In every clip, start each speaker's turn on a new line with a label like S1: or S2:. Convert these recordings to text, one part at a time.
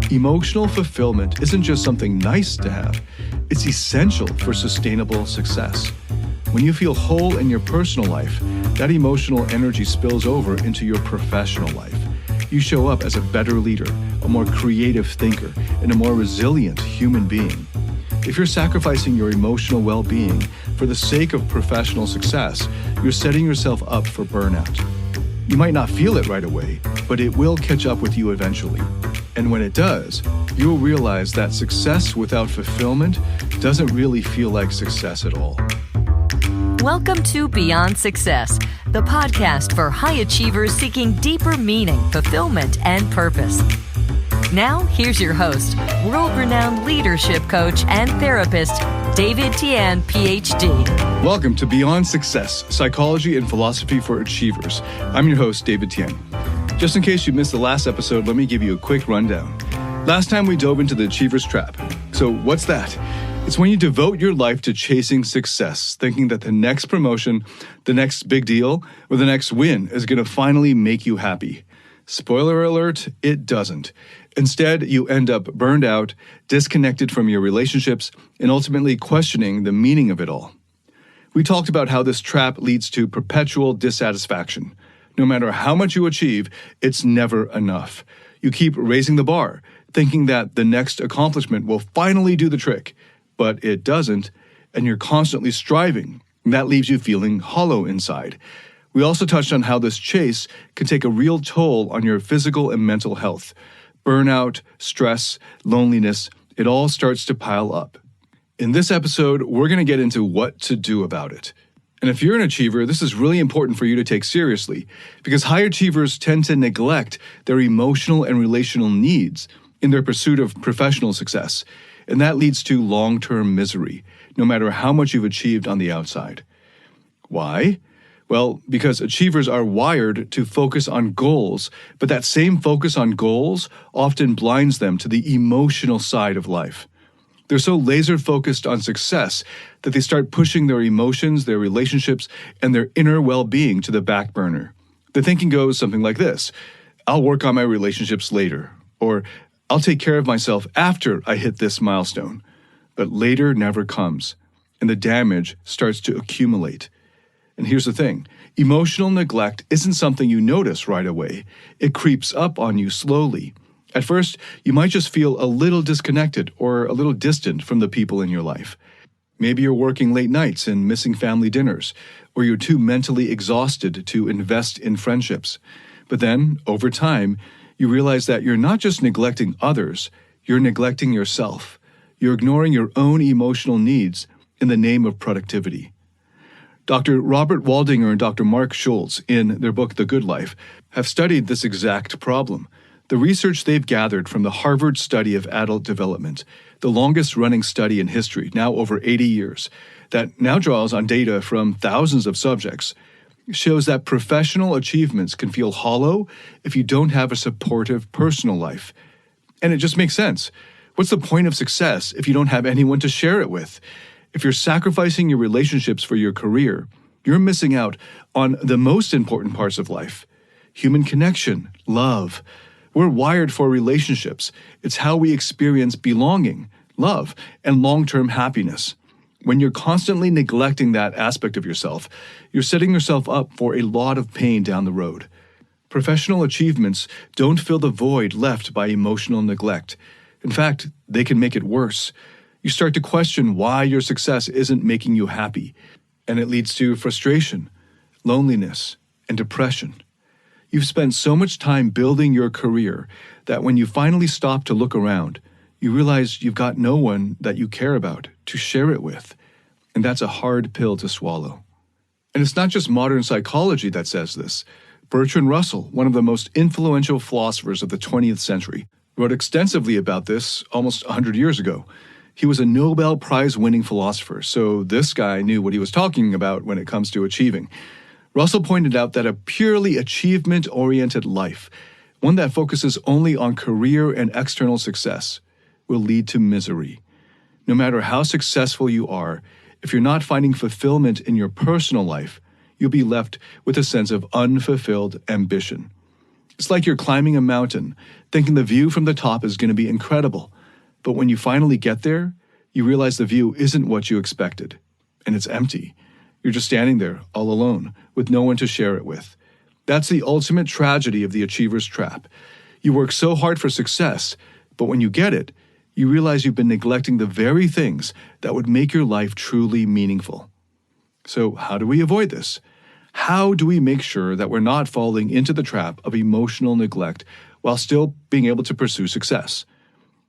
S1: Emotional fulfillment isn't just something nice to have, it's essential for sustainable success. When you feel whole in your personal life, that emotional energy spills over into your professional life. You show up as a better leader, a more creative thinker, and a more resilient human being. If you're sacrificing your emotional well-being for the sake of professional success, you're setting yourself up for burnout. You might not feel it right away, but it will catch up with you eventually. And when it does, you'll realize that success without fulfillment doesn't really feel like success at all.
S2: Welcome to Beyond Success, the podcast for high achievers seeking deeper meaning, fulfillment, and purpose. Now, here's your host, world-renowned leadership coach and therapist, David Tian, Ph.D.
S1: Welcome to Beyond Success, Psychology and Philosophy for Achievers. I'm your host, David Tian. Just in case you missed the last episode, let me give you a quick rundown. Last time we dove into the achiever's trap. So what's that? It's when you devote your life to chasing success, thinking that the next promotion, the next big deal, or the next win is going to finally make you happy. Spoiler alert, it doesn't. Instead, you end up burned out, disconnected from your relationships, and ultimately questioning the meaning of it all. We talked about how this trap leads to perpetual dissatisfaction. No matter how much you achieve, it's never enough. You keep raising the bar, thinking that the next accomplishment will finally do the trick. But it doesn't, and you're constantly striving, and that leaves you feeling hollow inside. We also touched on how this chase can take a real toll on your physical and mental health. Burnout, stress, loneliness, it all starts to pile up. In this episode, we're going to get into what to do about it. And if you're an achiever, this is really important for you to take seriously, because high achievers tend to neglect their emotional and relational needs in their pursuit of professional success. And that leads to long-term misery, no matter how much you've achieved on the outside. Why? Well, because achievers are wired to focus on goals, but that same focus on goals often blinds them to the emotional side of life. They're so laser-focused on success that they start pushing their emotions, their relationships, and their inner well-being to the back burner. The thinking goes something like this: I'll work on my relationships later, or I'll take care of myself after I hit this milestone. But later never comes, and the damage starts to accumulate. And here's the thing: emotional neglect isn't something you notice right away. It creeps up on you slowly. At first, you might just feel a little disconnected or a little distant from the people in your life. Maybe you're working late nights and missing family dinners, or you're too mentally exhausted to invest in friendships. But then, over time, you realize that you're not just neglecting others, you're neglecting yourself. You're ignoring your own emotional needs in the name of productivity. Dr. Robert Waldinger and Dr. Mark Schultz, in their book The Good Life, have studied this exact problem. The research they've gathered from the Harvard Study of Adult Development, the longest-running study in history, now over 80 years, that now draws on data from thousands of subjects, shows that professional achievements can feel hollow if you don't have a supportive personal life. And it just makes sense. What's the point of success if you don't have anyone to share it with? If you're sacrificing your relationships for your career, you're missing out on the most important parts of life: human connection, love. We're wired for relationships. It's how we experience belonging, love, and long-term happiness. When you're constantly neglecting that aspect of yourself, you're setting yourself up for a lot of pain down the road. Professional achievements don't fill the void left by emotional neglect. In fact, they can make it worse. You start to question why your success isn't making you happy, and it leads to frustration, loneliness, and depression. You've spent so much time building your career that when you finally stop to look around, you realize you've got no one that you care about to share it with. And that's a hard pill to swallow. And it's not just modern psychology that says this. Bertrand Russell, one of the most influential philosophers of the 20th century, wrote extensively about this almost 100 years ago. He was a Nobel Prize-winning philosopher, so this guy knew what he was talking about when it comes to achieving. Russell pointed out that a purely achievement-oriented life, one that focuses only on career and external success, will lead to misery. No matter how successful you are, if you're not finding fulfillment in your personal life, you'll be left with a sense of unfulfilled ambition. It's like you're climbing a mountain, thinking the view from the top is going to be incredible. But when you finally get there, you realize the view isn't what you expected, and it's empty. You're just standing there, all alone, with no one to share it with. That's the ultimate tragedy of the achiever's trap. You work so hard for success, but when you get it, you realize you've been neglecting the very things that would make your life truly meaningful. So how do we avoid this? How do we make sure that we're not falling into the trap of emotional neglect while still being able to pursue success?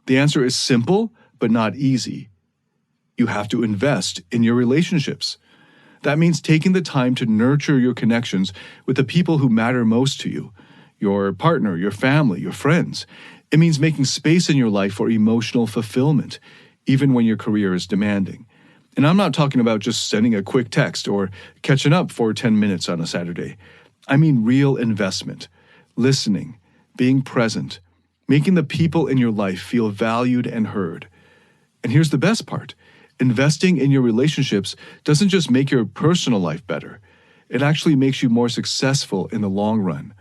S1: The answer is simple, but not easy. You have to invest in your relationships. That means taking the time to nurture your connections with the people who matter most to you, your partner, your family, your friends. It means making space in your life for emotional fulfillment, even when your career is demanding. And I'm not talking about just sending a quick text or catching up for 10 minutes on a Saturday. I mean real investment, listening, being present, making the people in your life feel valued and heard. And here's the best part. Investing in your relationships doesn't just make your personal life better. It actually makes you more successful in the long run.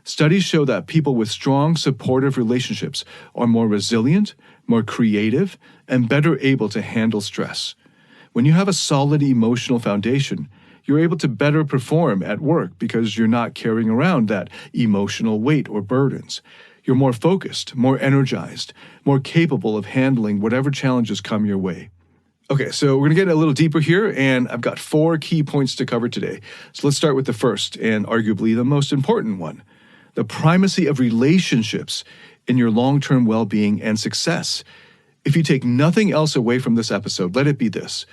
S1: Studies show that people with strong, supportive relationships are more resilient, more creative, and better able to handle stress. When you have a solid emotional foundation, you're able to better perform at work because you're not carrying around that emotional weight or burdens. You're more focused, more energized, more capable of handling whatever challenges come your way. Okay, so we're going to get a little deeper here, and I've got 4 key points to cover today. So let's start with the first, and arguably the most important one. The primacy of relationships in your long-term well-being and success. If you take nothing else away from this episode, let it be this.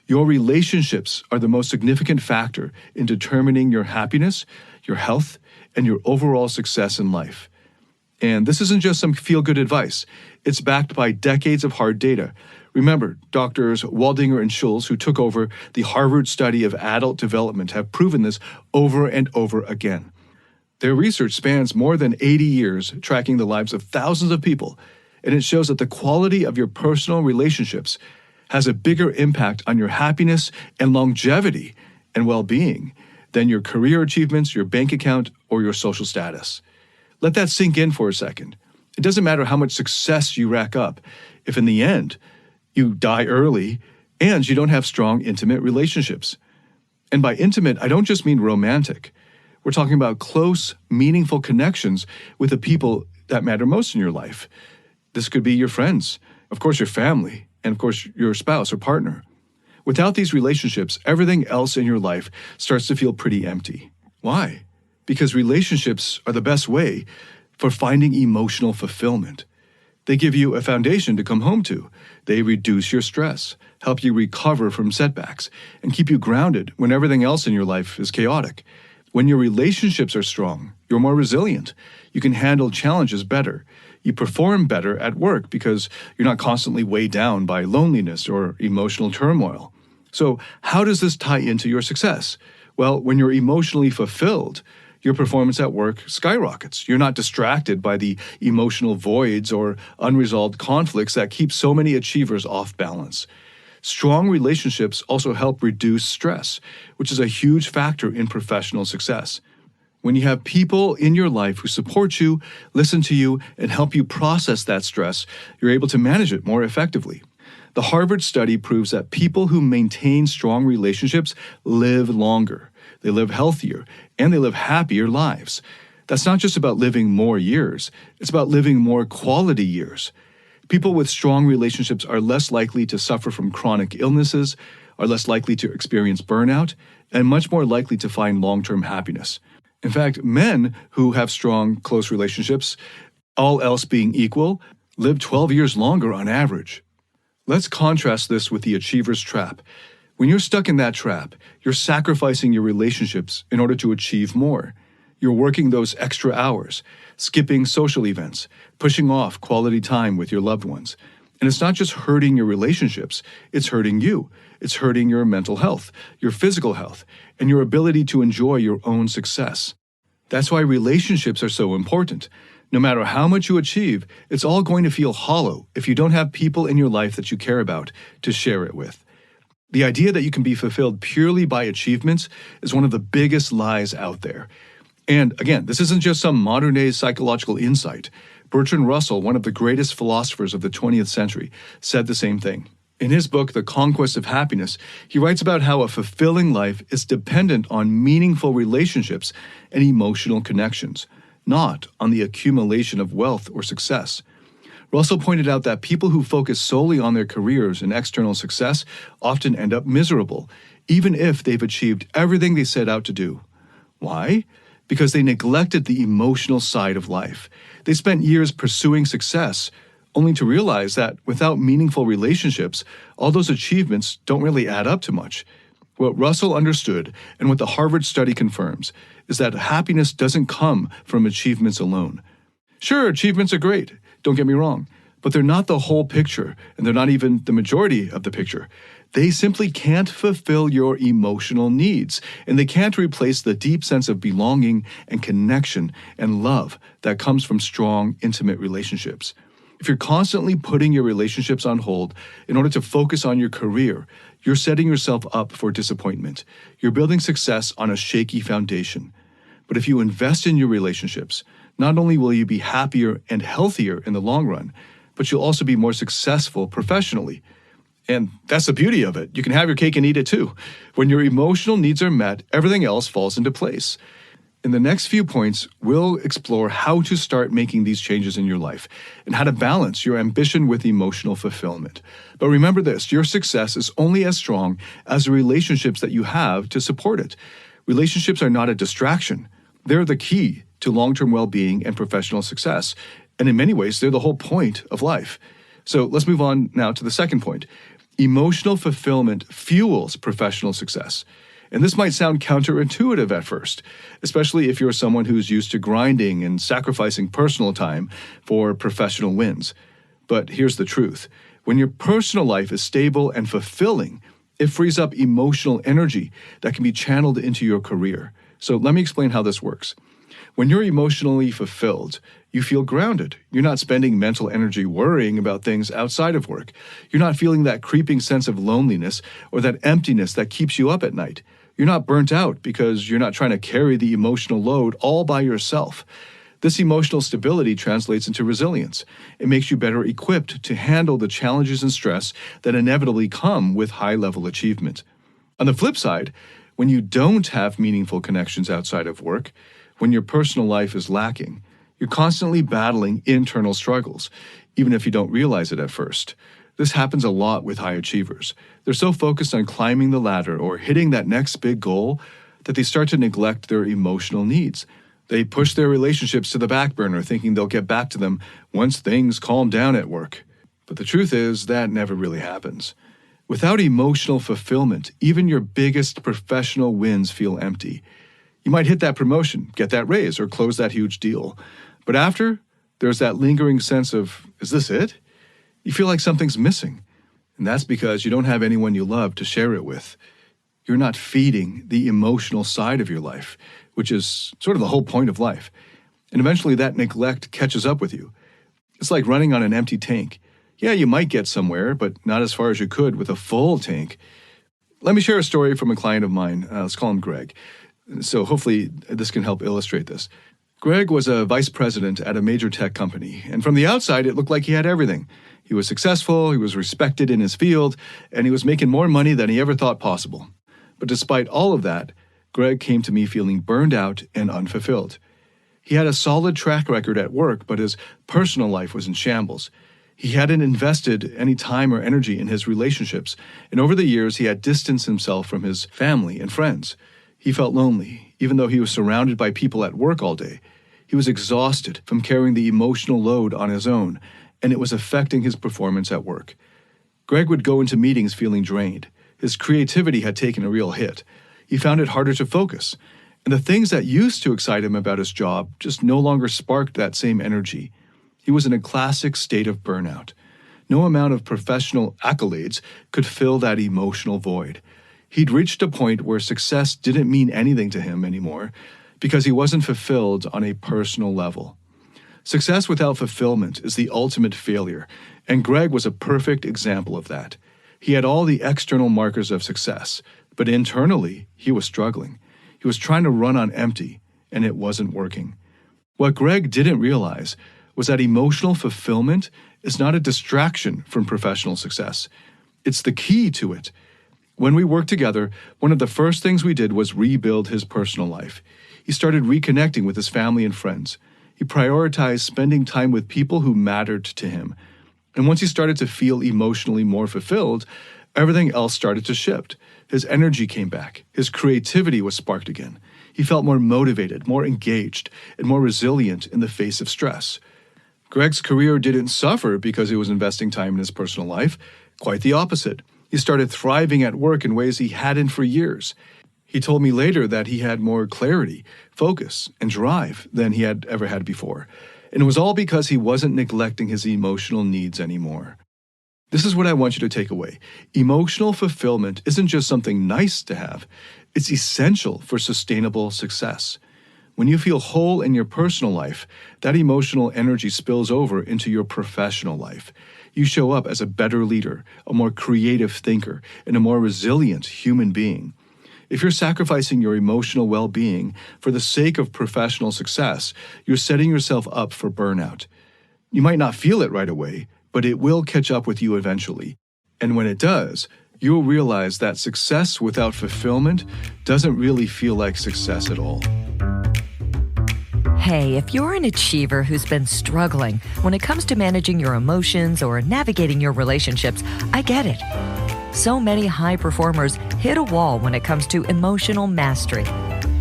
S1: Your relationships are the most significant factor in determining your happiness, your health, and your overall success in life. And this isn't just some feel-good advice. It's backed by decades of hard data. Remember, doctors Waldinger and Schulz, who took over the Harvard study of adult development, have proven this over and over again. Their research spans more than 80 years, tracking the lives of thousands of people, and it shows that the quality of your personal relationships has a bigger impact on your happiness and longevity and well-being than your career achievements, your bank account, or your social status. Let that sink in for a second. It doesn't matter how much success you rack up if in the end you die early and you don't have strong, intimate relationships. And by intimate, I don't just mean romantic. We're talking about close, meaningful connections with the people that matter most in your life. This could be your friends, of course your family, and of course your spouse or partner. Without these relationships, everything else in your life starts to feel pretty empty. Why? Because relationships are the best way for finding emotional fulfillment. They give you a foundation to come home to. They reduce your stress, help you recover from setbacks, and keep you grounded when everything else in your life is chaotic. When your relationships are strong, you're more resilient. You can handle challenges better. You perform better at work because you're not constantly weighed down by loneliness or emotional turmoil. So how does this tie into your success? Well, when you're emotionally fulfilled, your performance at work skyrockets. You're not distracted by the emotional voids or unresolved conflicts that keep so many achievers off balance. Strong relationships also help reduce stress, which is a huge factor in professional success. When you have people in your life who support you, listen to you, and help you process that stress, you're able to manage it more effectively. The Harvard study proves that people who maintain strong relationships live longer, they live healthier, and they live happier lives. That's not just about living more years, it's about living more quality years. People with strong relationships are less likely to suffer from chronic illnesses, are less likely to experience burnout, and much more likely to find long-term happiness. In fact, men who have strong, close relationships, all else being equal, live 12 years longer on average. Let's contrast this with the achiever's trap. When you're stuck in that trap, you're sacrificing your relationships in order to achieve more. You're working those extra hours, skipping social events, pushing off quality time with your loved ones. And it's not just hurting your relationships, it's hurting you. It's hurting your mental health, your physical health, and your ability to enjoy your own success. That's why relationships are so important. No matter how much you achieve, it's all going to feel hollow if you don't have people in your life that you care about to share it with. The idea that you can be fulfilled purely by achievements is one of the biggest lies out there. And again, this isn't just some modern-day psychological insight. Bertrand Russell, one of the greatest philosophers of the 20th century, said the same thing. In his book, The Conquest of Happiness, he writes about how a fulfilling life is dependent on meaningful relationships and emotional connections, not on the accumulation of wealth or success. Russell pointed out that people who focus solely on their careers and external success often end up miserable, even if they've achieved everything they set out to do. Why? Because they neglected the emotional side of life. They spent years pursuing success, only to realize that without meaningful relationships, all those achievements don't really add up to much. What Russell understood, and what the Harvard study confirms, is that happiness doesn't come from achievements alone. Sure, achievements are great, don't get me wrong, but they're not the whole picture, and they're not even the majority of the picture. They simply can't fulfill your emotional needs, and they can't replace the deep sense of belonging and connection and love that comes from strong, intimate relationships. If you're constantly putting your relationships on hold in order to focus on your career, you're setting yourself up for disappointment. You're building success on a shaky foundation. But if you invest in your relationships, not only will you be happier and healthier in the long run, but you'll also be more successful professionally. And that's the beauty of it. You can have your cake and eat it too. When your emotional needs are met, everything else falls into place. In the next few points, we'll explore how to start making these changes in your life and how to balance your ambition with emotional fulfillment. But remember this, your success is only as strong as the relationships that you have to support it. Relationships are not a distraction. They're the key to long-term well-being and professional success. And in many ways, they're the whole point of life. So let's move on now to the second point. Emotional fulfillment fuels professional success. And this might sound counterintuitive at first, especially if you're someone who's used to grinding and sacrificing personal time for professional wins. But here's the truth. When your personal life is stable and fulfilling, it frees up emotional energy that can be channeled into your career. So let me explain how this works. When you're emotionally fulfilled, you feel grounded. You're not spending mental energy worrying about things outside of work. You're not feeling that creeping sense of loneliness or that emptiness that keeps you up at night. You're not burnt out because you're not trying to carry the emotional load all by yourself. This emotional stability translates into resilience. It makes you better equipped to handle the challenges and stress that inevitably come with high-level achievement. On the flip side, when you don't have meaningful connections outside of work, when your personal life is lacking, you're constantly battling internal struggles, even if you don't realize it at first. This happens a lot with high achievers. They're so focused on climbing the ladder or hitting that next big goal that they start to neglect their emotional needs. They push their relationships to the back burner, thinking they'll get back to them once things calm down at work. But the truth is, that never really happens. Without emotional fulfillment, even your biggest professional wins feel empty. You might hit that promotion, get that raise, or close that huge deal. But after, there's that lingering sense of, is this it? You feel like something's missing. And that's because you don't have anyone you love to share it with. You're not feeding the emotional side of your life, which is sort of the whole point of life. And eventually that neglect catches up with you. It's like running on an empty tank. Yeah, you might get somewhere, but not as far as you could with a full tank. Let me share a story from a client of mine. Let's call him Greg. So hopefully this can help illustrate this. Greg was a vice president at a major tech company, and from the outside, it looked like he had everything. He was successful, he was respected in his field, and he was making more money than he ever thought possible. But despite all of that, Greg came to me feeling burned out and unfulfilled. He had a solid track record at work, but his personal life was in shambles. He hadn't invested any time or energy in his relationships, and over the years, he had distanced himself from his family and friends. He felt lonely, even though he was surrounded by people at work all day. He was exhausted from carrying the emotional load on his own, and it was affecting his performance at work. Greg would go into meetings feeling drained. His creativity had taken a real hit. He found it harder to focus, and the things that used to excite him about his job just no longer sparked that same energy. He was in a classic state of burnout. No amount of professional accolades could fill that emotional void. He'd reached a point where success didn't mean anything to him anymore because he wasn't fulfilled on a personal level. Success without fulfillment is the ultimate failure, and Greg was a perfect example of that. He had all the external markers of success, but internally, he was struggling. He was trying to run on empty, and it wasn't working. What Greg didn't realize was that emotional fulfillment is not a distraction from professional success. It's the key to it. When we worked together, one of the first things we did was rebuild his personal life. He started reconnecting with his family and friends. He prioritized spending time with people who mattered to him. And once he started to feel emotionally more fulfilled, everything else started to shift. His energy came back. His creativity was sparked again. He felt more motivated, more engaged, and more resilient in the face of stress. Greg's career didn't suffer because he was investing time in his personal life. Quite the opposite. He started thriving at work in ways he hadn't for years. He told me later that he had more clarity, focus, and drive than he had ever had before. And it was all because he wasn't neglecting his emotional needs anymore. This is what I want you to take away. Emotional fulfillment isn't just something nice to have. It's essential for sustainable success. When you feel whole in your personal life, that emotional energy spills over into your professional life. You show up as a better leader, a more creative thinker, and a more resilient human being. If you're sacrificing your emotional well-being for the sake of professional success, you're setting yourself up for burnout. You might not feel it right away, but it will catch up with you eventually. And when it does, you'll realize that success without fulfillment doesn't really feel like success at all.
S2: Hey, if you're an achiever who's been struggling when it comes to managing your emotions or navigating your relationships, I get it. So many high performers hit a wall when it comes to emotional mastery.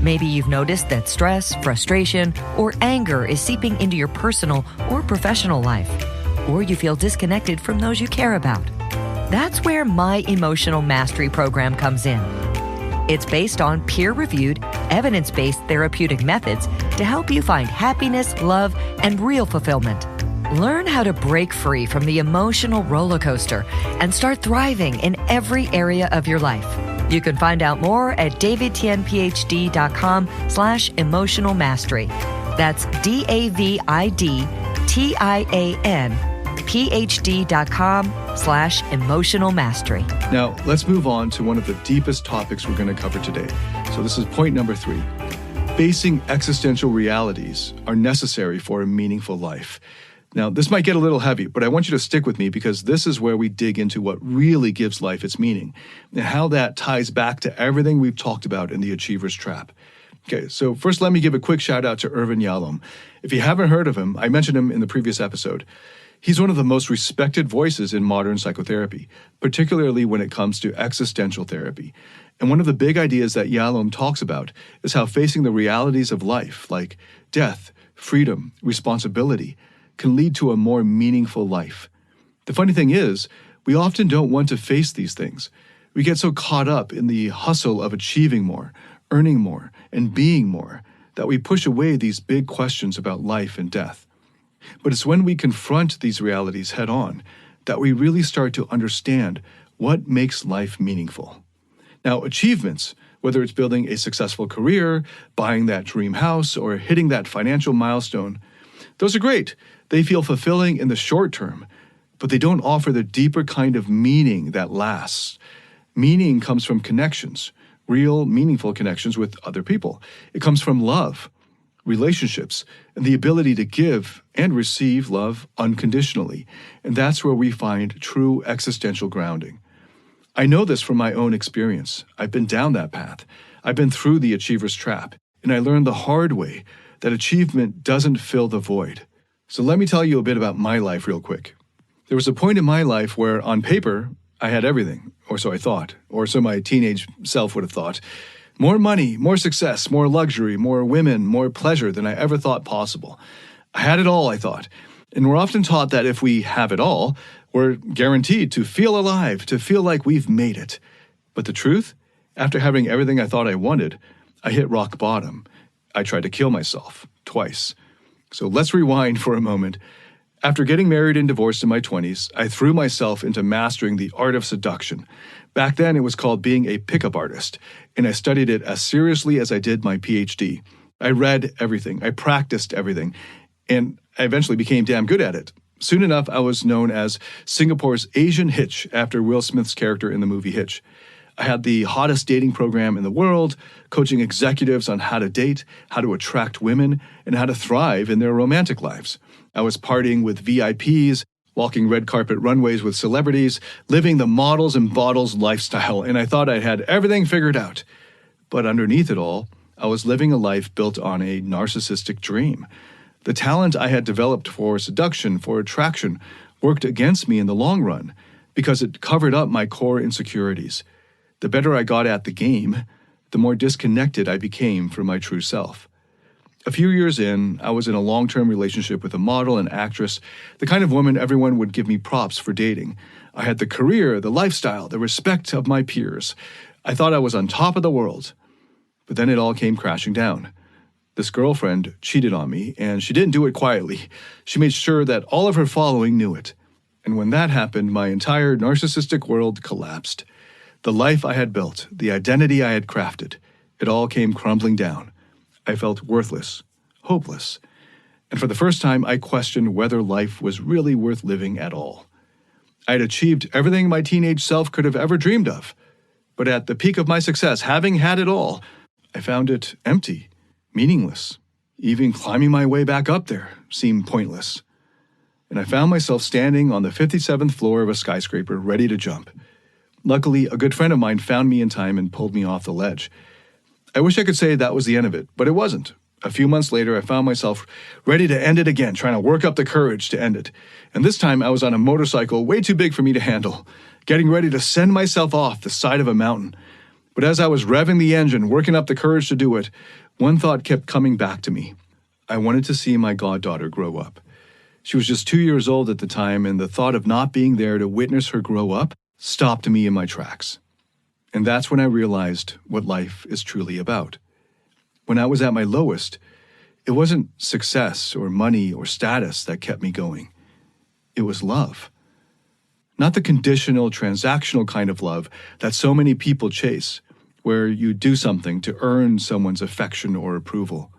S2: Maybe you've noticed that stress, frustration, or anger is seeping into your personal or professional life, or you feel disconnected from those you care about. That's where my Emotional Mastery program comes in. It's based on peer-reviewed, evidence-based therapeutic methods to help you find happiness, love, and real fulfillment. Learn how to break free from the emotional roller coaster and start thriving in every area of your life. You can find out more at davidtianphd.com/emotional mastery. That's DAVIDTIANPhD.com/emotional mastery.
S1: Now, let's move on to one of the deepest topics we're going to cover today. So this is point number 3. Facing existential realities are necessary for a meaningful life. Now, this might get a little heavy, but I want you to stick with me because this is where we dig into what really gives life its meaning and how that ties back to everything we've talked about in the Achiever's Trap. Okay, so first let me give a quick shout out to Irvin Yalom. If you haven't heard of him, I mentioned him in the previous episode. He's one of the most respected voices in modern psychotherapy, particularly when it comes to existential therapy. And one of the big ideas that Yalom talks about is how facing the realities of life, like death, freedom, responsibility, can lead to a more meaningful life. The funny thing is, we often don't want to face these things. We get so caught up in the hustle of achieving more, earning more, and being more, that we push away these big questions about life and death. But it's when we confront these realities head on that we really start to understand what makes life meaningful. Now, achievements, whether it's building a successful career, buying that dream house, or hitting that financial milestone, those are great. They feel fulfilling in the short term, but they don't offer the deeper kind of meaning that lasts. Meaning comes from connections, real, meaningful connections with other people. It comes from love, relationships, and the ability to give and receive love unconditionally. And that's where we find true existential grounding. I know this from my own experience. I've been down that path. I've been through the Achiever's Trap, and I learned the hard way that achievement doesn't fill the void. So let me tell you a bit about my life real quick. There was a point in my life where, on paper, I had everything, or so I thought, or so my teenage self would have thought. More money, more success, more luxury, more women, more pleasure than I ever thought possible. I had it all, I thought. And we're often taught that if we have it all, we're guaranteed to feel alive, to feel like we've made it. But the truth? After having everything I thought I wanted, I hit rock bottom. I tried to kill myself twice. So let's rewind for a moment. After getting married and divorced in my 20s, I threw myself into mastering the art of seduction. Back then, it was called being a pickup artist, and I studied it as seriously as I did my Ph.D. I read everything, I practiced everything, and I eventually became damn good at it. Soon enough, I was known as Singapore's Asian Hitch after Will Smith's character in the movie Hitch. I had the hottest dating program in the world, coaching executives on how to date, how to attract women, and how to thrive in their romantic lives. I was partying with VIPs, walking red carpet runways with celebrities, living the models and bottles lifestyle, and I thought I had everything figured out. But underneath it all, I was living a life built on a narcissistic dream. The talent I had developed for seduction, for attraction, worked against me in the long run because it covered up my core insecurities. The better I got at the game, the more disconnected I became from my true self. A few years in, I was in a long-term relationship with a model and actress, the kind of woman everyone would give me props for dating. I had the career, the lifestyle, the respect of my peers. I thought I was on top of the world. But then it all came crashing down. This girlfriend cheated on me, and she didn't do it quietly. She made sure that all of her following knew it. And when that happened, my entire narcissistic world collapsed. The life I had built, the identity I had crafted, it all came crumbling down. I felt worthless, hopeless. And for the first time, I questioned whether life was really worth living at all. I had achieved everything my teenage self could have ever dreamed of. But at the peak of my success, having had it all, I found it empty, meaningless. Even climbing my way back up there seemed pointless. And I found myself standing on the 57th floor of a skyscraper, ready to jump. Luckily, a good friend of mine found me in time and pulled me off the ledge. I wish I could say that was the end of it, but it wasn't. A few months later, I found myself ready to end it again, trying to work up the courage to end it. And this time, I was on a motorcycle way too big for me to handle, getting ready to send myself off the side of a mountain. But as I was revving the engine, working up the courage to do it, one thought kept coming back to me. I wanted to see my goddaughter grow up. She was just 2 years old at the time, and the thought of not being there to witness her grow up stopped me in my tracks. And that's when I realized what life is truly about. When I was at my lowest, it wasn't success or money or status that kept me going. It was love. Not the conditional, transactional kind of love that so many people chase, where you do something to earn someone's affection or approval.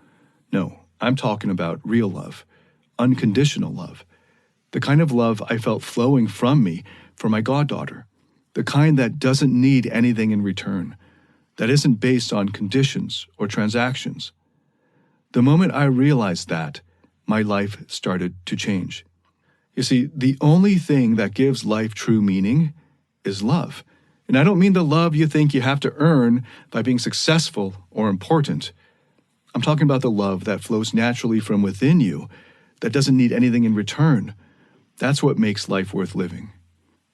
S1: No, I'm talking about real love, unconditional love, the kind of love I felt flowing from me for my goddaughter, the kind that doesn't need anything in return, that isn't based on conditions or transactions. The moment I realized that, my life started to change. You see, the only thing that gives life true meaning is love. And I don't mean the love you think you have to earn by being successful or important. I'm talking about the love that flows naturally from within you, that doesn't need anything in return. That's what makes life worth living.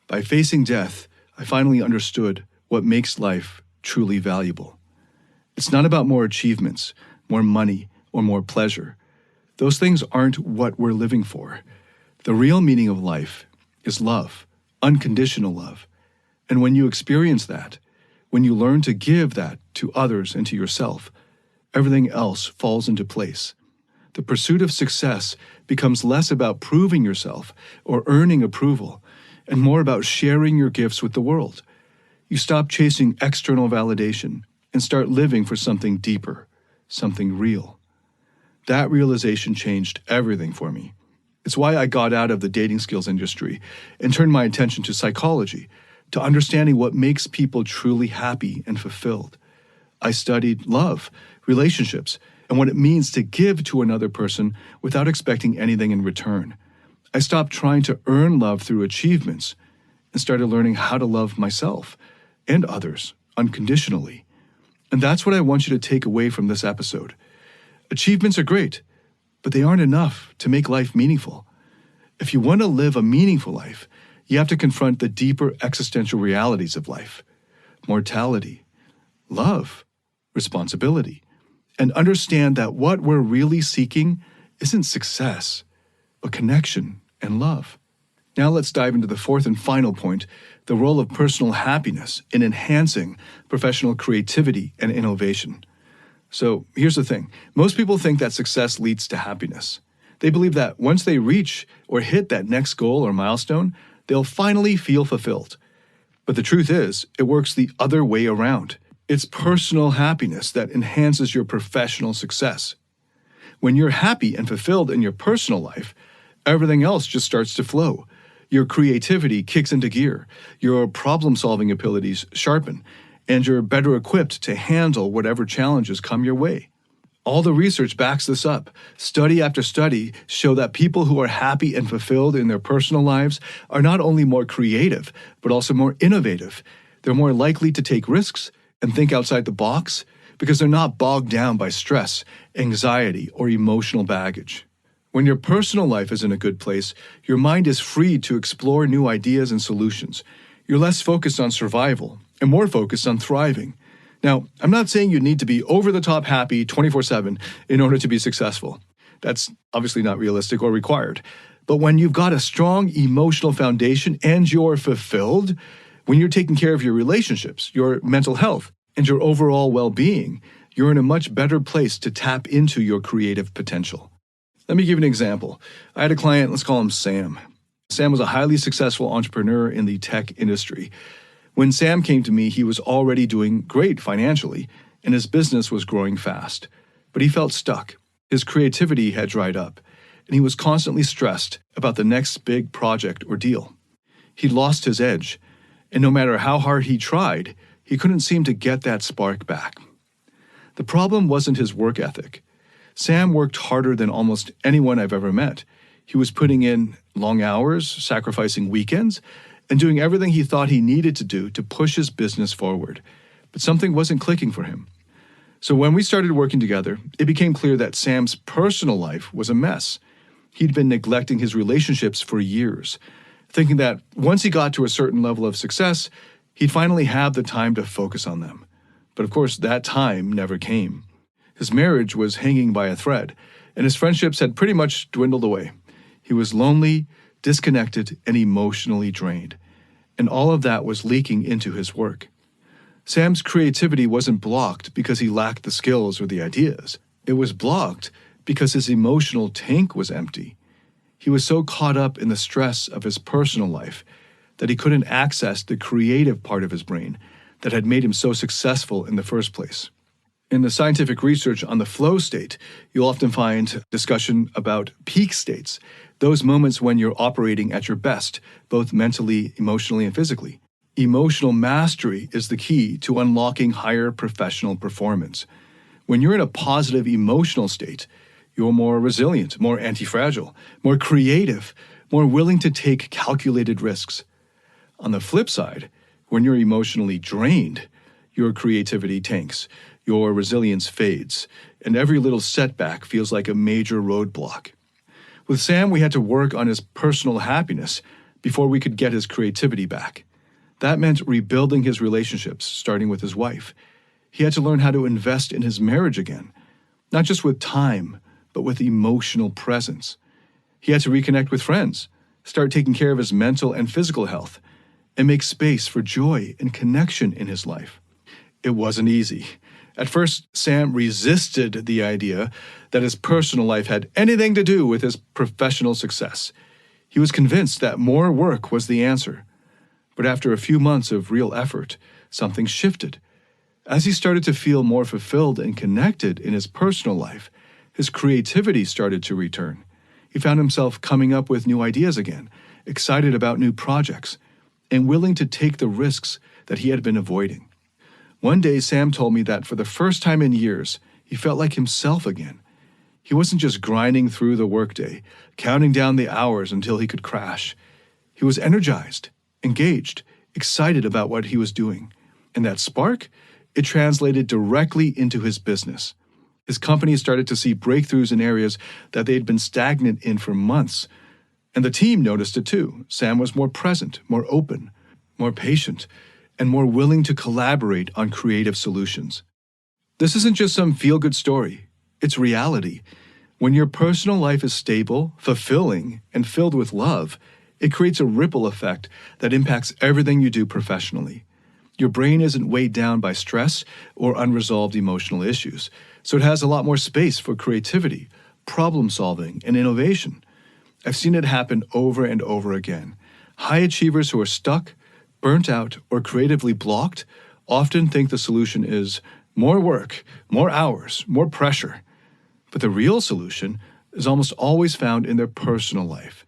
S1: By facing death, I finally understood what makes life truly valuable. It's not about more achievements, more money, or more pleasure. Those things aren't what we're living for. The real meaning of life is love, unconditional love. And when you experience that, when you learn to give that to others and to yourself, everything else falls into place. The pursuit of success becomes less about proving yourself or earning approval, and more about sharing your gifts with the world. You stop chasing external validation and start living for something deeper, something real. That realization changed everything for me. It's why I got out of the dating skills industry and turned my attention to psychology, to understanding what makes people truly happy and fulfilled. I studied love, relationships, and what it means to give to another person without expecting anything in return. I stopped trying to earn love through achievements and started learning how to love myself and others unconditionally. And that's what I want you to take away from this episode. Achievements are great, but they aren't enough to make life meaningful. If you want to live a meaningful life, you have to confront the deeper existential realities of life: mortality, love, responsibility, and understand that what we're really seeking isn't success, but connection and love. Now let's dive into the fourth and final point, the role of personal happiness in enhancing professional creativity and innovation. So here's the thing. Most people think that success leads to happiness. They believe that once they reach or hit that next goal or milestone, they'll finally feel fulfilled. But the truth is, it works the other way around. It's personal happiness that enhances your professional success. When you're happy and fulfilled in your personal life, everything else just starts to flow. Your creativity kicks into gear. Your problem-solving abilities sharpen. and you're better equipped to handle whatever challenges come your way. All the research backs this up. Study after study show that people who are happy and fulfilled in their personal lives are not only more creative, but also more innovative. They're more likely to take risks and think outside the box because they're not bogged down by stress, anxiety, or emotional baggage. When your personal life is in a good place, your mind is free to explore new ideas and solutions. You're less focused on survival and more focused on thriving. Now, I'm not saying you need to be over-the-top happy 24/7 in order to be successful. That's obviously not realistic or required. But when you've got a strong emotional foundation and you're fulfilled, when you're taking care of your relationships, your mental health, and your overall well-being, you're in a much better place to tap into your creative potential. Let me give you an example. I had a client, let's call him Sam. Sam was a highly successful entrepreneur in the tech industry. When Sam came to me, he was already doing great financially, and his business was growing fast. But he felt stuck. His creativity had dried up, and he was constantly stressed about the next big project or deal. He'd lost his edge, and no matter how hard he tried, he couldn't seem to get that spark back. The problem wasn't his work ethic. Sam worked harder than almost anyone I've ever met. He was putting in long hours, sacrificing weekends, and doing everything he thought he needed to do to push his business forward. But something wasn't clicking for him. So when we started working together, it became clear that Sam's personal life was a mess. He'd been neglecting his relationships for years, thinking that once he got to a certain level of success, he'd finally have the time to focus on them. But of course, that time never came. His marriage was hanging by a thread, and his friendships had pretty much dwindled away. He was lonely, disconnected, and emotionally drained. And all of that was leaking into his work. Sam's creativity wasn't blocked because he lacked the skills or the ideas. It was blocked because his emotional tank was empty. He was so caught up in the stress of his personal life that he couldn't access the creative part of his brain that had made him so successful in the first place. In the scientific research on the flow state, you'll often find discussion about peak states, those moments when you're operating at your best, both mentally, emotionally, and physically. Emotional mastery is the key to unlocking higher professional performance. When you're in a positive emotional state, you're more resilient, more anti-fragile, more creative, more willing to take calculated risks. On the flip side, when you're emotionally drained, your creativity tanks, your resilience fades, and every little setback feels like a major roadblock. With Sam, we had to work on his personal happiness before we could get his creativity back. That meant rebuilding his relationships, starting with his wife. He had to learn how to invest in his marriage again, not just with time, but with emotional presence. He had to reconnect with friends, start taking care of his mental and physical health, and make space for joy and connection in his life. It wasn't easy. At first, Sam resisted the idea that his personal life had anything to do with his professional success. He was convinced that more work was the answer. But after a few months of real effort, something shifted. As he started to feel more fulfilled and connected in his personal life, his creativity started to return. He found himself coming up with new ideas again, excited about new projects, and willing to take the risks that he had been avoiding. One day, Sam told me that for the first time in years, he felt like himself again. He wasn't just grinding through the workday, counting down the hours until he could crash. He was energized, engaged, excited about what he was doing. And that spark, it translated directly into his business. His company started to see breakthroughs in areas that they'd been stagnant in for months. And the team noticed it too. Sam was more present, more open, more patient, and more willing to collaborate on creative solutions. This isn't just some feel-good story. It's reality. When your personal life is stable, fulfilling, and filled with love, it creates a ripple effect that impacts everything you do professionally. Your brain isn't weighed down by stress or unresolved emotional issues, so it has a lot more space for creativity, problem-solving, and innovation. I've seen it happen over and over again. High achievers who are stuck, burnt out, or creatively blocked often think the solution is more work, more hours, more pressure. But the real solution is almost always found in their personal life.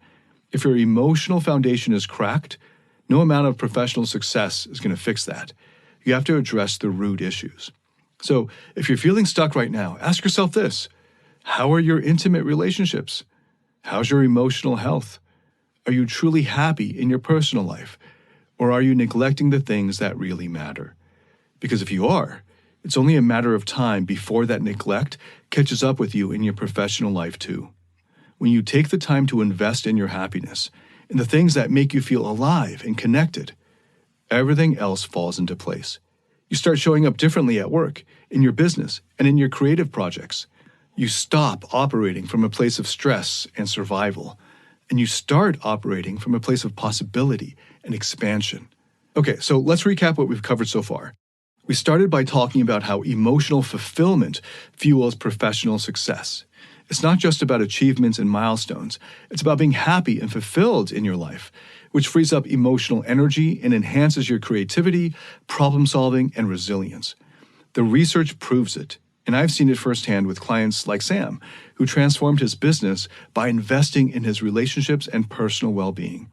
S1: If your emotional foundation is cracked, no amount of professional success is going to fix that. You have to address the root issues. So if you're feeling stuck right now, ask yourself this. How are your intimate relationships? How's your emotional health? Are you truly happy in your personal life? Or are you neglecting the things that really matter? Because if you are, it's only a matter of time before that neglect catches up with you in your professional life too. When you take the time to invest in your happiness, in the things that make you feel alive and connected, everything else falls into place. You start showing up differently at work, in your business, and in your creative projects. You stop operating from a place of stress and survival, and you start operating from a place of possibility and expansion. Okay, so let's recap what we've covered so far. We started by talking about how emotional fulfillment fuels professional success. It's not just about achievements and milestones. It's about being happy and fulfilled in your life, which frees up emotional energy and enhances your creativity, problem solving, and resilience. The research proves it, and I've seen it firsthand with clients like Sam, who transformed his business by investing in his relationships and personal well-being.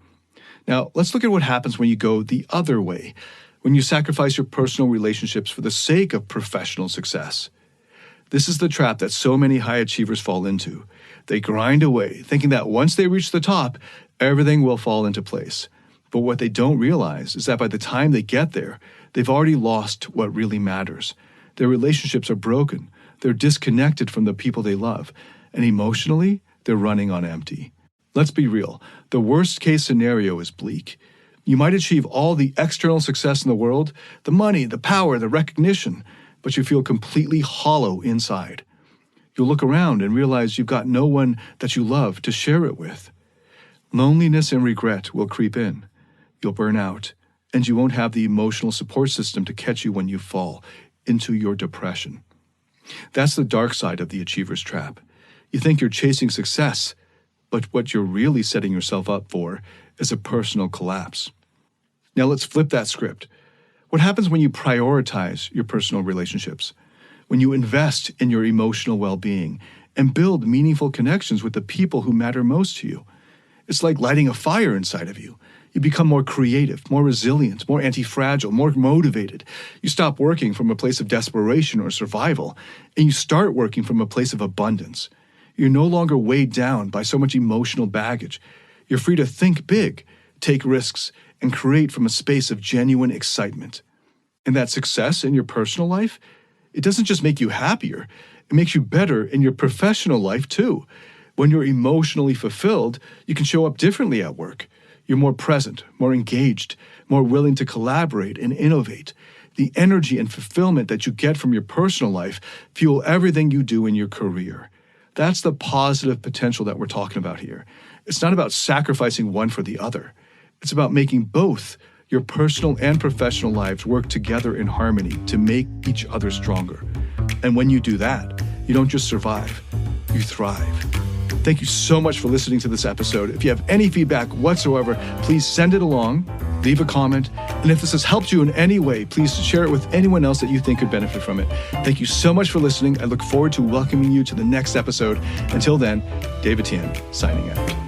S1: Now, let's look at what happens when you go the other way, when you sacrifice your personal relationships for the sake of professional success. This is the trap that so many high achievers fall into. They grind away, thinking that once they reach the top, everything will fall into place. But what they don't realize is that by the time they get there, they've already lost what really matters. Their relationships are broken, they're disconnected from the people they love, and emotionally, they're running on empty. Let's be real, the worst-case scenario is bleak. You might achieve all the external success in the world, the money, the power, the recognition, but you feel completely hollow inside. You'll look around and realize you've got no one that you love to share it with. Loneliness and regret will creep in. You'll burn out, and you won't have the emotional support system to catch you when you fall into your depression. That's the dark side of the achiever's trap. You think you're chasing success, but what you're really setting yourself up for is a personal collapse. Now let's flip that script. What happens when you prioritize your personal relationships? When you invest in your emotional well-being and build meaningful connections with the people who matter most to you? It's like lighting a fire inside of you. You become more creative, more resilient, more anti-fragile, more motivated. You stop working from a place of desperation or survival, and you start working from a place of abundance. You're no longer weighed down by so much emotional baggage. You're free to think big, take risks, and create from a space of genuine excitement. And that success in your personal life, it doesn't just make you happier, it makes you better in your professional life too. When you're emotionally fulfilled, you can show up differently at work. You're more present, more engaged, more willing to collaborate and innovate. The energy and fulfillment that you get from your personal life fuel everything you do in your career. That's the positive potential that we're talking about here. It's not about sacrificing one for the other. It's about making both your personal and professional lives work together in harmony to make each other stronger. And when you do that, you don't just survive, you thrive. Thank you so much for listening to this episode. If you have any feedback whatsoever, please send it along, leave a comment, and if this has helped you in any way, please share it with anyone else that you think could benefit from it. Thank you so much for listening. I look forward to welcoming you to the next episode. Until then, David Tian, signing out.